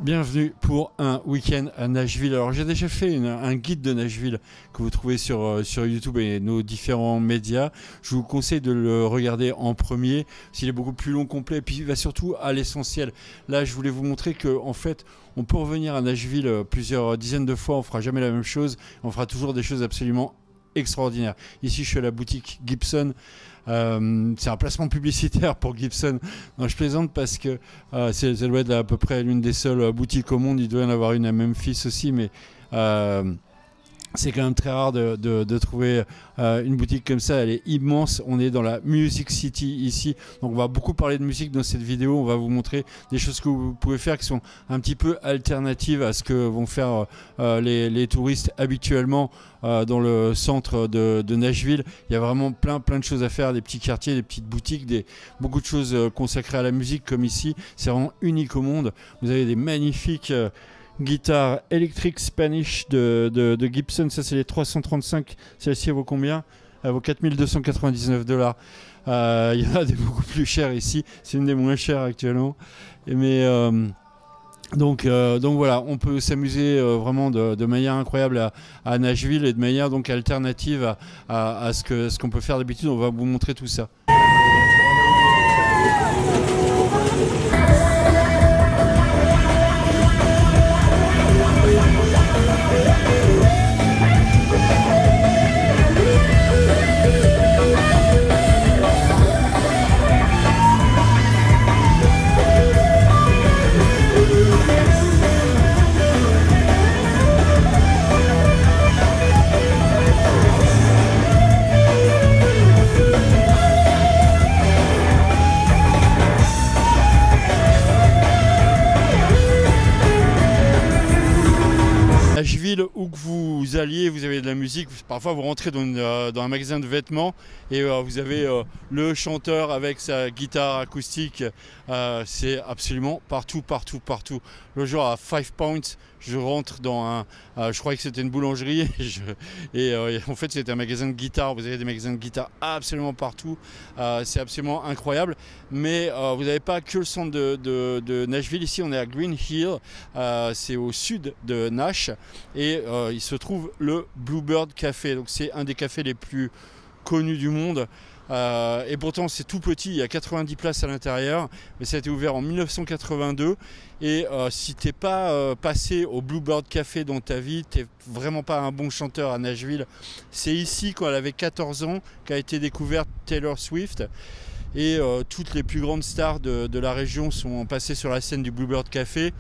Bienvenue pour un week-end à Nashville. Alors j'ai déjà fait un guide de Nashville que vous trouvez sur YouTube et nos différents médias. Je vous conseille de le regarder en premier, s'il est beaucoup plus long, complet, et puis il va surtout à l'essentiel. Là je voulais vous montrer qu'en fait on peut revenir à Nashville plusieurs dizaines de fois, on ne fera jamais la même chose, on fera toujours des choses absolument extraordinaires. Ici je suis à la boutique Gibson. C'est un placement publicitaire pour Gibson. Non, je plaisante parce que ça doit être à peu près l'une des seules boutiques au monde. Il doit y en avoir une à Memphis aussi, mais c'est quand même très rare de trouver une boutique comme ça. Elle est immense. On est dans la Music City ici. Donc on va beaucoup parler de musique dans cette vidéo. On va vous montrer des choses que vous pouvez faire qui sont un petit peu alternatives à ce que vont faire les touristes habituellement dans le centre de Nashville. Il y a vraiment plein de choses à faire, des petits quartiers, des petites boutiques, beaucoup de choses consacrées à la musique comme ici. C'est vraiment unique au monde. Vous avez des magnifiques guitare électrique Spanish de Gibson. Ça c'est les 335. Celle-ci vaut combien? Elle vaut 4299 $. Il y en a des beaucoup plus chères ici. C'est une des moins chères actuellement. Donc voilà, on peut s'amuser vraiment de manière incroyable à Nashville et de manière donc alternative à ce qu'on peut faire d'habitude. On va vous montrer tout ça. Nashville, où que vous alliez, vous avez de la musique. Parfois vous rentrez dans un magasin de vêtements et vous avez le chanteur avec sa guitare acoustique. C'est absolument partout. Le jour à Five Points, je rentre dans je croyais que c'était une boulangerie en fait c'était un magasin de guitare. Vous avez des magasins de guitare absolument partout. C'est absolument incroyable. Mais vous n'avez pas que le centre de Nashville. Ici on est à Green Hill, c'est au sud de Nash et il se trouve le Bluebird Café. Donc c'est un des cafés les plus connus du monde. Et pourtant c'est tout petit, il y a 90 places à l'intérieur, mais ça a été ouvert en 1982 et si t'es pas passé au Bluebird Café dans ta vie, t'es vraiment pas un bon chanteur à Nashville. C'est ici quand elle avait 14 ans qu'a été découverte Taylor Swift et toutes les plus grandes stars de la région sont passées sur la scène du Bluebird Café.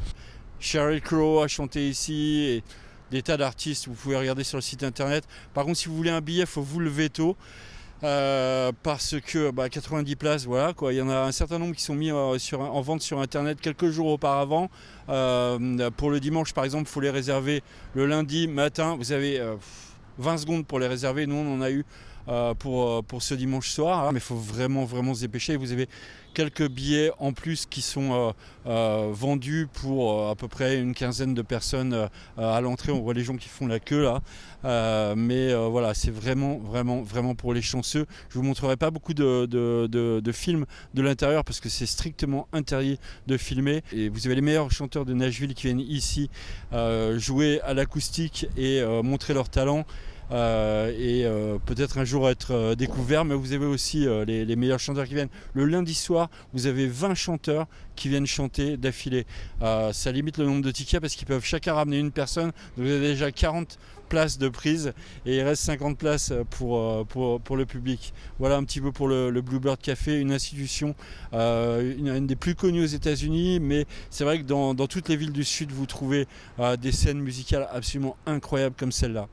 Sheryl Crow a chanté ici et des tas d'artistes, vous pouvez regarder sur le site internet. Par contre si vous voulez un billet, il faut vous lever tôt. Parce que 90 places, voilà quoi. Il y en a un certain nombre qui sont mis en vente sur internet quelques jours auparavant. Pour le dimanche par exemple, il faut les réserver le lundi matin. Vous avez 20 secondes pour les réserver. Nous on en a eu pour ce dimanche soir, mais il faut vraiment se dépêcher. Vous avez quelques billets en plus qui sont vendus pour à peu près une quinzaine de personnes à l'entrée. On voit les gens qui font la queue là, mais voilà, c'est vraiment pour les chanceux. Je vous montrerai pas beaucoup de films de l'intérieur parce que c'est strictement interdit de filmer. Et vous avez les meilleurs chanteurs de Nashville qui viennent ici jouer à l'acoustique et montrer leur talent. Peut-être un jour être découvert, mais vous avez aussi les meilleurs chanteurs qui viennent. Le lundi soir, vous avez 20 chanteurs qui viennent chanter d'affilée. Ça limite le nombre de tickets parce qu'ils peuvent chacun ramener une personne. Donc vous avez déjà 40 places de prise et il reste 50 places pour le public. Voilà un petit peu pour le Bluebird Café, une institution, une des plus connues aux États-Unis, mais c'est vrai que dans toutes les villes du Sud, vous trouvez des scènes musicales absolument incroyables comme celle-là.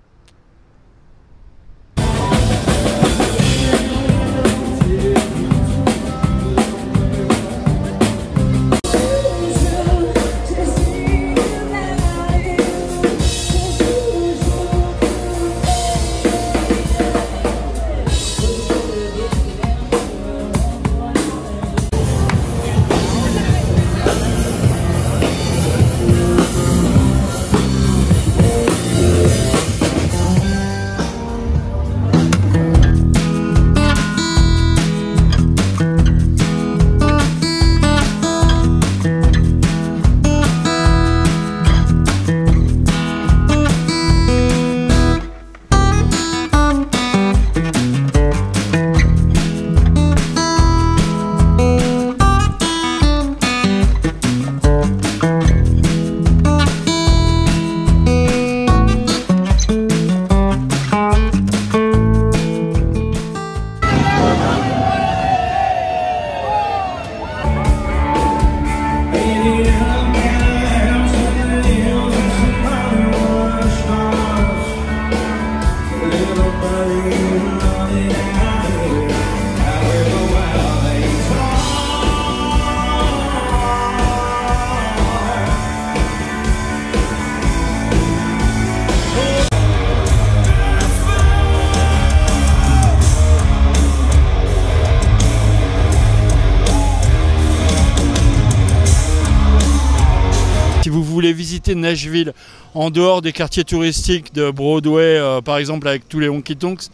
visiter Nashville en dehors des quartiers touristiques de Broadway, par exemple avec tous les honky tonks,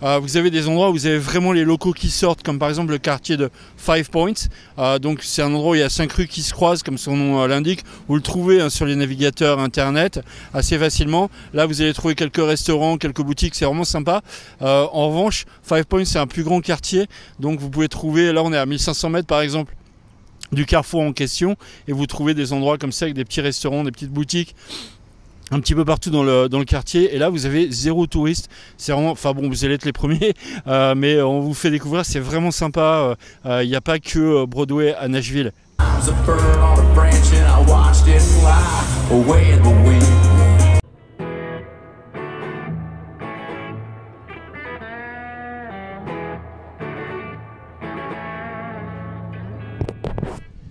vous avez des endroits où vous avez vraiment les locaux qui sortent, comme par exemple le quartier de Five Points. Donc c'est un endroit où il y a 5 rues qui se croisent, comme son nom l'indique. Vous le trouvez sur les navigateurs internet assez facilement. Là vous allez trouver quelques restaurants, quelques boutiques, c'est vraiment sympa. En revanche, Five Points c'est un plus grand quartier, donc vous pouvez trouver, là on est à 1500 mètres par exemple du carrefour en question, et vous trouvez des endroits comme ça avec des petits restaurants, des petites boutiques un petit peu partout dans le quartier, et là vous avez 0 touriste. C'est vraiment, enfin bon, vous allez être les premiers, mais on vous fait découvrir, c'est vraiment sympa. Il n'y a pas que Broadway à Nashville.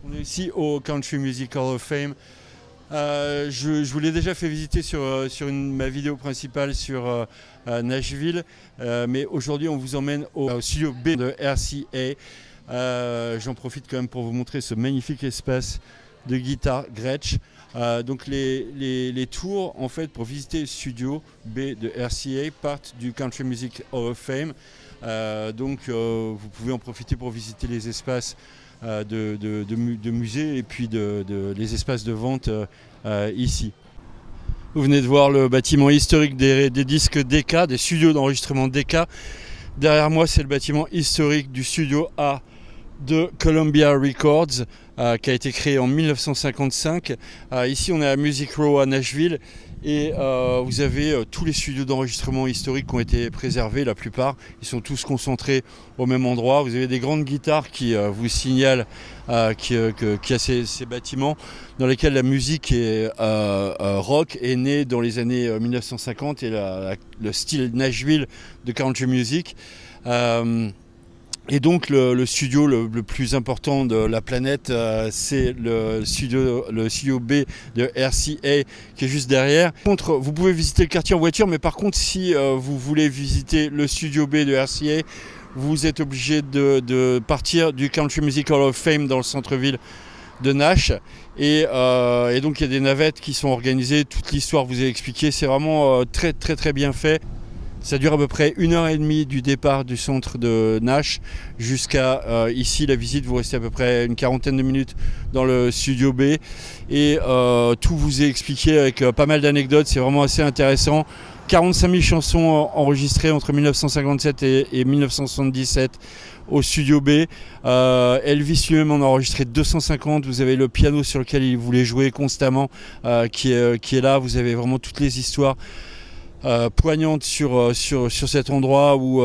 On est ici au Country Music Hall of Fame. Je vous l'ai déjà fait visiter sur ma vidéo principale sur Nashville, mais aujourd'hui on vous emmène au studio B de RCA. J'en profite quand même pour vous montrer ce magnifique espace de guitare Gretsch. Donc les tours en fait pour visiter le studio B de RCA partent du Country Music Hall of Fame. Vous pouvez en profiter pour visiter les espaces de musées et puis les espaces de vente ici. Vous venez de voir le bâtiment historique des disques Decca, des studios d'enregistrement Decca. Derrière moi, c'est le bâtiment historique du studio A de Columbia Records, qui a été créé en 1955. Ici, on est à Music Row à Nashville. Et vous avez tous les studios d'enregistrement historiques qui ont été préservés, la plupart. Ils sont tous concentrés au même endroit. Vous avez des grandes guitares qui vous signalent qu'il y a ces bâtiments dans lesquels la musique rock est née dans les années 1950 et le style Nashville de country music. Et donc le studio le plus important de la planète, c'est le studio B de RCA qui est juste derrière. Par contre, vous pouvez visiter le quartier en voiture, mais par contre si vous voulez visiter le studio B de RCA, vous êtes obligé de partir du Country Music Hall of Fame dans le centre-ville de Nash. Et donc il y a des navettes qui sont organisées, toute l'histoire vous est expliquée, c'est vraiment très très très bien fait. Ça dure à peu près 1h30 du départ du centre de Nash jusqu'à ici la visite. Vous restez à peu près une quarantaine de minutes dans le studio B et tout vous est expliqué avec pas mal d'anecdotes. C'est vraiment assez intéressant. 45 000 chansons enregistrées entre 1957 et 1977 au studio B. Elvis lui-même en a enregistré 250. Vous avez le piano sur lequel il voulait jouer constamment qui est là. Vous avez vraiment toutes les histoires poignante sur cet endroit où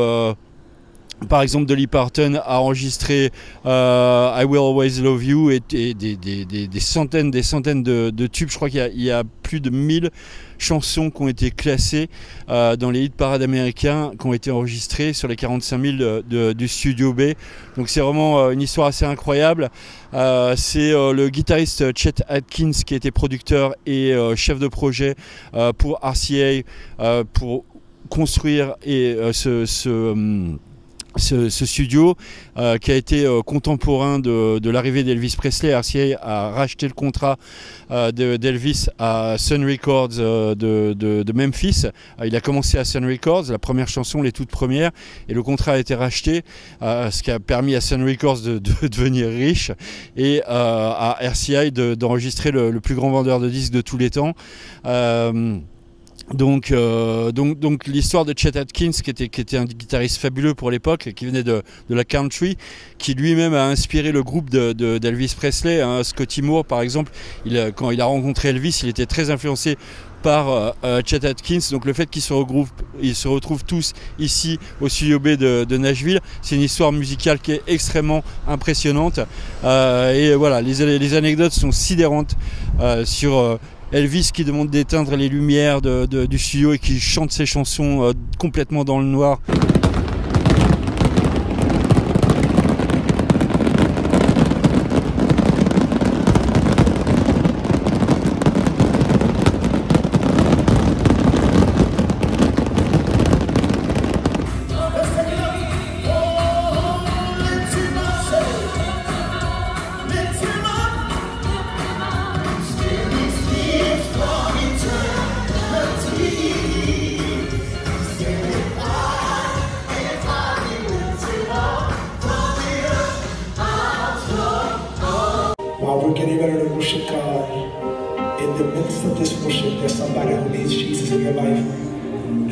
par exemple Dolly Parton a enregistré I Will Always Love You et des centaines de tubes. Je crois qu'il y a plus de 1000 chansons qui ont été classées dans les hit parades américains, qui ont été enregistrées sur les 45 000 du studio B. Donc c'est vraiment une histoire assez incroyable. C'est le guitariste Chet Atkins qui était producteur et chef de projet pour RCA pour construire ce studio qui a été contemporain de l'arrivée d'Elvis Presley. RCA a racheté le contrat d'Elvis à Sun Records de Memphis. Il a commencé à Sun Records, la première chanson, les toutes premières, et le contrat a été racheté, ce qui a permis à Sun Records de devenir riche et à RCA d'enregistrer le plus grand vendeur de disques de tous les temps. Donc l'histoire de Chet Atkins qui était un guitariste fabuleux pour l'époque, qui venait de la country, qui lui-même a inspiré le groupe d'Elvis Presley, hein. Scotty Moore par exemple, quand il a rencontré Elvis, il était très influencé par Chet Atkins. Donc le fait qu'ils se retrouvent tous ici au studio B de Nashville, c'est une histoire musicale qui est extrêmement impressionnante. Et voilà, les anecdotes sont sidérantes sur Elvis qui demande d'éteindre les lumières du studio et qui chante ses chansons complètement dans le noir.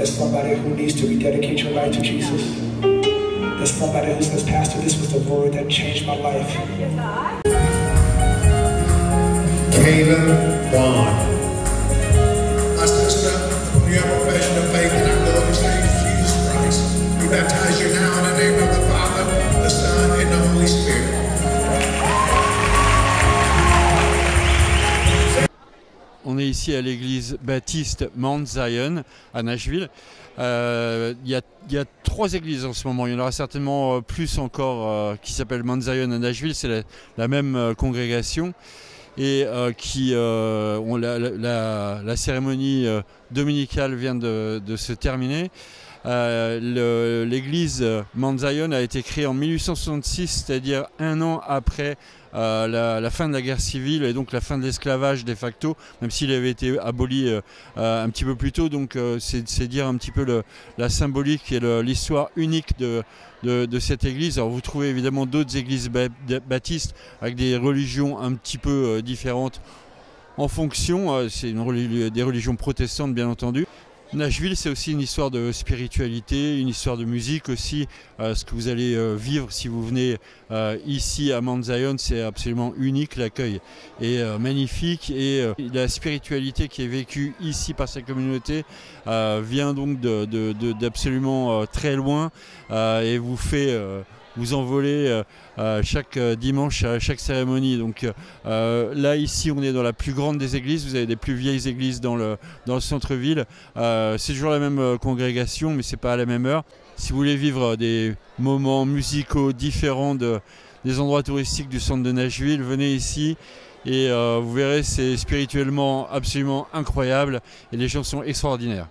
There's somebody who needs to rededicate your life to Jesus. There's somebody who says, Pastor, this was the word that changed my life. Caleb Bond. My sister, you have a profession of faith in our Lord and Savior Jesus Christ. We baptize you now in the name of the Father, the Son, and the Holy Spirit. On est ici à l'église baptiste Mount Zion à Nashville. Il y a 3 églises en ce moment. Il y en aura certainement plus encore qui s'appellent Mount Zion à Nashville. C'est la même congrégation et la cérémonie dominicale vient de se terminer. L'église Mount Zion a été créée en 1866, c'est-à-dire un an après la fin de la guerre civile et donc la fin de l'esclavage de facto, même s'il avait été aboli un petit peu plus tôt. Donc c'est dire un petit peu la symbolique et l'histoire unique de cette église. Alors vous trouvez évidemment d'autres églises baptistes avec des religions un petit peu différentes en fonction. C'est des religions protestantes bien entendu. Nashville, c'est aussi une histoire de spiritualité, une histoire de musique aussi. Ce que vous allez vivre si vous venez ici à Mount Zion, c'est absolument unique. L'accueil est magnifique et la spiritualité qui est vécue ici par cette communauté vient donc d'absolument très loin et vous fait vous envolez chaque dimanche à chaque cérémonie. Donc là ici on est dans la plus grande des églises, vous avez des plus vieilles églises dans le centre-ville. C'est toujours la même congrégation mais c'est pas à la même heure. Si vous voulez vivre des moments musicaux différents des endroits touristiques du centre de Nashville, venez ici et vous verrez, c'est spirituellement absolument incroyable et les gens sont extraordinaires.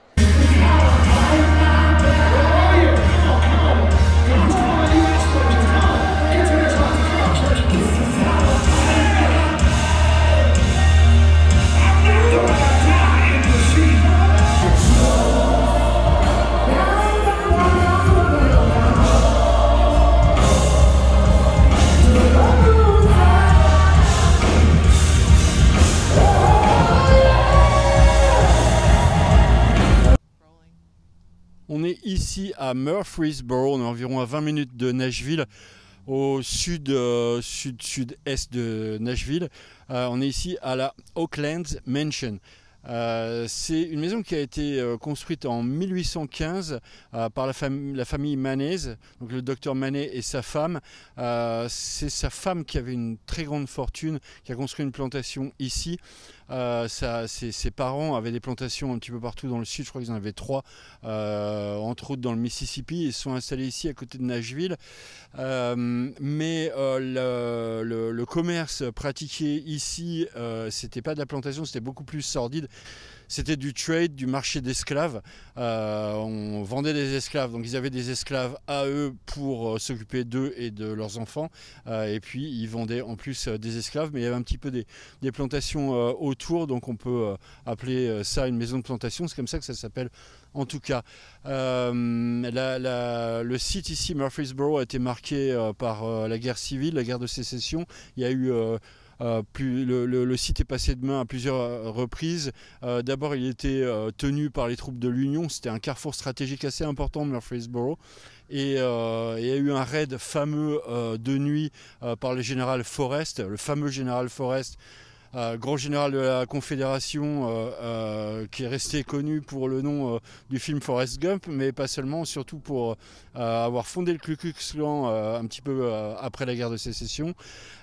On est ici à Murfreesboro, on est environ à 20 minutes de Nashville, au sud-est de Nashville. On est ici à la Oaklands Mansion. C'est une maison qui a été construite en 1815 par la famille Manez, donc le docteur Manet et sa femme. C'est sa femme qui avait une très grande fortune, qui a construit une plantation ici. Ses parents avaient des plantations un petit peu partout dans le sud, je crois qu'ils en avaient 3, entre autres dans le Mississippi. Ils se sont installés ici à côté de Nashville. Mais le commerce pratiqué ici, c'était pas de la plantation, c'était beaucoup plus sordide. C'était du trade, du marché d'esclaves. On vendait des esclaves, donc ils avaient des esclaves à eux pour s'occuper d'eux et de leurs enfants. Et puis ils vendaient en plus des esclaves, mais il y avait un petit peu des plantations autour, donc on peut appeler ça une maison de plantation. C'est comme ça que ça s'appelle en tout cas. Le site ici, Murfreesboro, a été marqué par la guerre civile, la guerre de sécession. Il y a eu... le site est passé de main à plusieurs reprises. D'abord, il était tenu par les troupes de l'Union. C'était un carrefour stratégique assez important de Murfreesboro. Et il y a eu un raid fameux de nuit par le général Forrest, le fameux général Forrest, grand général de la Confédération, qui est resté connu pour le nom du film Forrest Gump, mais pas seulement, surtout pour avoir fondé le Ku Klux Klan un petit peu après la guerre de sécession.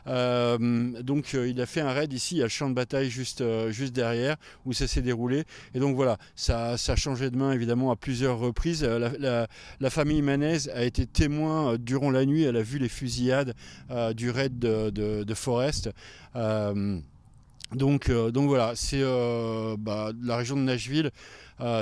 Donc il a fait un raid ici, il y a le champ de bataille juste derrière où ça s'est déroulé. Et donc voilà, ça a changé de main évidemment à plusieurs reprises. La famille Manez a été témoin durant la nuit, elle a vu les fusillades du raid de Forrest. Donc voilà, c'est la région de Nashville,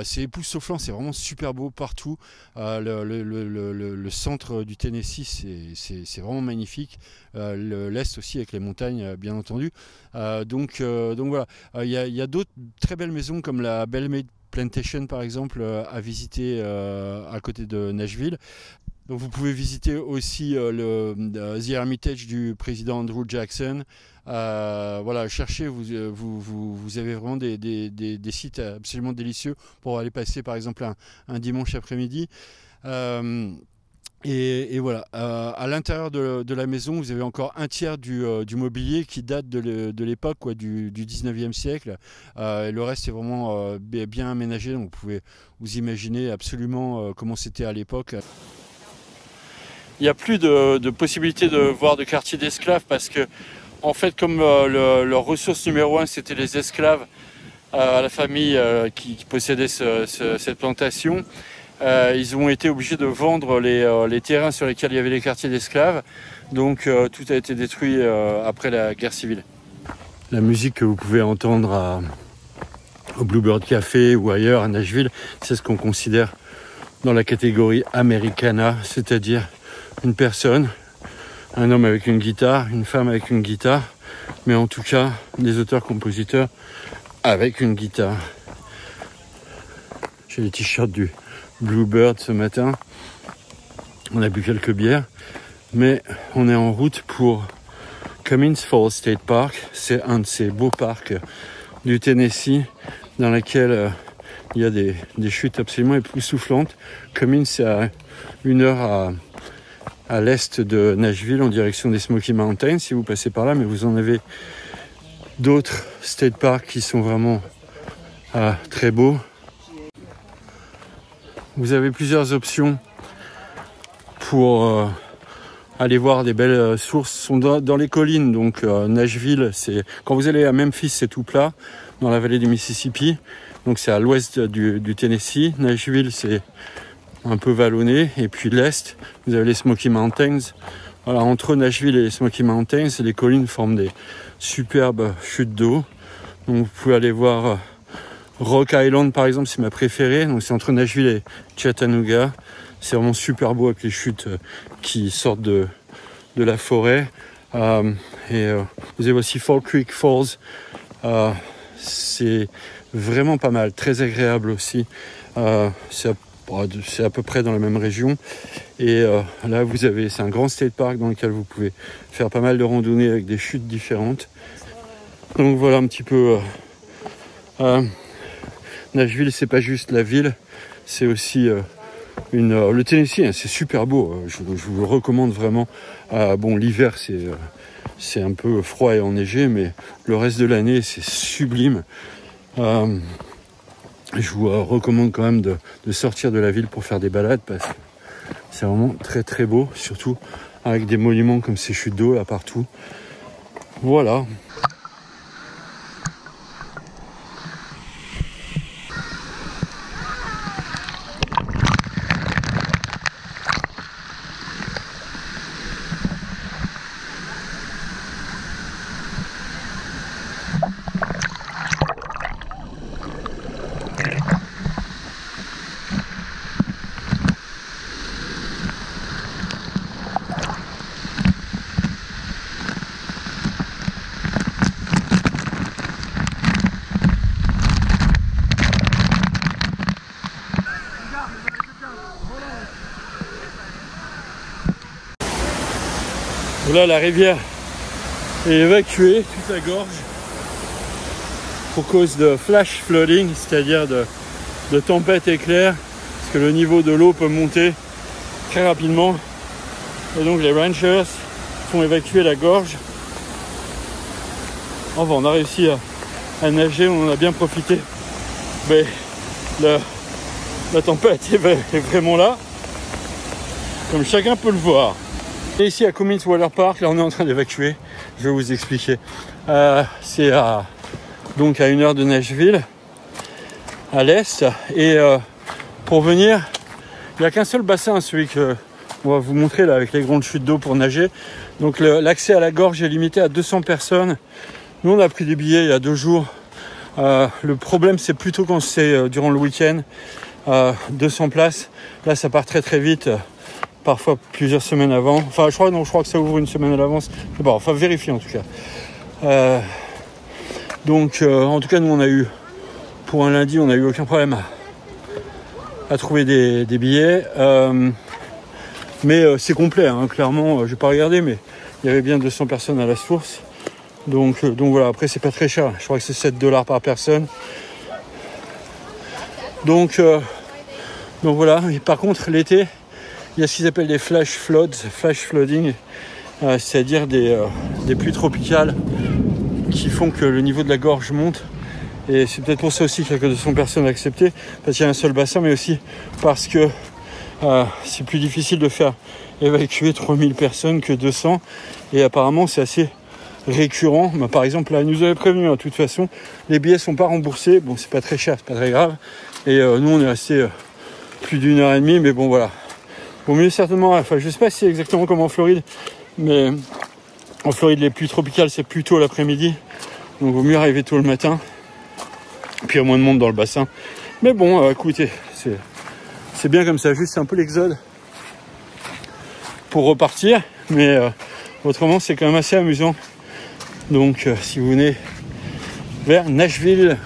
c'est époustouflant, c'est vraiment super beau partout. Le centre du Tennessee, c'est vraiment magnifique. L'Est aussi avec les montagnes, bien entendu. Donc voilà, il y a d'autres très belles maisons comme la Belle Maid Plantation par exemple à visiter à côté de Nashville. Donc vous pouvez visiter aussi The Hermitage du président Andrew Jackson. Voilà, cherchez, vous avez vraiment des sites absolument délicieux pour aller passer par exemple un dimanche après-midi. Et voilà, à l'intérieur de la maison, vous avez encore un tiers du mobilier qui date de l'époque du 19e siècle. Et le reste est vraiment bien aménagé, donc vous pouvez vous imaginer absolument comment c'était à l'époque. Il n'y a plus de possibilité de voir de quartier d'esclaves parce que, en fait, comme leur ressource numéro 1 c'était les esclaves à la famille qui possédait cette plantation, ils ont été obligés de vendre les terrains sur lesquels il y avait les quartiers d'esclaves. Donc tout a été détruit après la guerre civile. La musique que vous pouvez entendre au Bluebird Café ou ailleurs à Nashville, c'est ce qu'on considère dans la catégorie Americana, c'est-à-dire une personne, un homme avec une guitare, une femme avec une guitare, mais en tout cas des auteurs-compositeurs avec une guitare. J'ai les t-shirts du Bluebird ce matin. On a bu quelques bières, mais on est en route pour Cummins Falls State Park. C'est un de ces beaux parcs du Tennessee dans lequel il y a des chutes absolument époustouflantes. Cummins, c'est à 1 heure à l'est de Nashville en direction des Smoky Mountains si vous passez par là, mais vous en avez d'autres state parks qui sont vraiment très beaux. Vous avez plusieurs options pour aller voir des belles sources. Sont dans les collines, donc Nashville, quand vous allez à Memphis, c'est tout plat, dans la vallée du Mississippi, donc c'est à l'ouest du Tennessee. Nashville, c'est un peu vallonné, et puis l'est, vous avez les Smoky Mountains. Voilà, entre Nashville et les Smoky Mountains, les collines forment des superbes chutes d'eau. Donc vous pouvez aller voir Rock Island par exemple, c'est ma préférée. Donc c'est entre Nashville et Chattanooga. C'est vraiment super beau avec les chutes qui sortent de la forêt. Vous avez aussi Fall Creek Falls. C'est vraiment pas mal, très agréable aussi. C'est à peu près dans la même région. Et là, c'est un grand state park dans lequel vous pouvez faire pas mal de randonnées avec des chutes différentes. Donc voilà un petit peu. Nashville, c'est pas juste la ville, c'est aussi le Tennessee, hein, c'est super beau. Je vous le recommande vraiment. Bon, l'hiver, c'est un peu froid et enneigé, mais le reste de l'année, c'est sublime. Je vous recommande quand même de sortir de la ville pour faire des balades parce que c'est vraiment très très beau, surtout avec des monuments comme ces chutes d'eau là partout. Voilà. Là, la rivière est évacuée, toute la gorge, pour cause de flash flooding, c'est-à-dire de tempête éclair, parce que le niveau de l'eau peut monter très rapidement. Et donc les rangers font évacuer la gorge. Enfin, on a réussi à nager, on en a bien profité. Mais la tempête est vraiment là, comme chacun peut le voir. Et ici à Cummins Water Park, là on est en train d'évacuer, je vais vous expliquer. C'est donc à 1 heure de Nashville, à l'est. Et pour venir, il n'y a qu'un seul bassin, celui que on va vous montrer là avec les grandes chutes d'eau pour nager. Donc l'accès à la gorge est limité à 200 personnes. Nous on a pris des billets il y a 2 jours. Le problème c'est plutôt quand c'est durant le week-end. 200 places, là ça part très très vite. Parfois plusieurs semaines avant. Enfin, je crois que ça ouvre 1 semaine à l'avance. Bon, enfin, vérifier en tout cas. Donc, en tout cas, nous, pour un lundi, on n'a eu aucun problème à trouver des billets. Mais c'est complet, hein, clairement, je n'ai pas regardé, mais il y avait bien 200 personnes à la source. Donc voilà, après c'est pas très cher, je crois que c'est 7 $ par personne. Donc voilà, et par contre l'été, il y a ce qu'ils appellent des flash flooding, c'est-à-dire des pluies tropicales qui font que le niveau de la gorge monte. Et c'est peut-être pour ça aussi qu'il n'y a que 200 personnes acceptées, parce qu'il y a un seul bassin, mais aussi parce que c'est plus difficile de faire évacuer 3000 personnes que 200. Et apparemment, c'est assez récurrent. Bah, par exemple, là, ils nous avaient prévenu, de toute façon, les billets ne sont pas remboursés. Bon, c'est pas très cher, c'est pas très grave. Et nous, on est resté plus d'1h30, mais bon, voilà. Vaut mieux certainement, enfin, je sais pas si c'est exactement comme en Floride, mais en Floride, les pluies tropicales, c'est plutôt l'après-midi. Donc, vaut mieux arriver tôt le matin. Puis il y a moins de monde dans le bassin. Mais bon, écoutez, c'est bien comme ça. Juste c'est un peu l'exode pour repartir. Mais autrement, c'est quand même assez amusant. Donc si vous venez vers Nashville,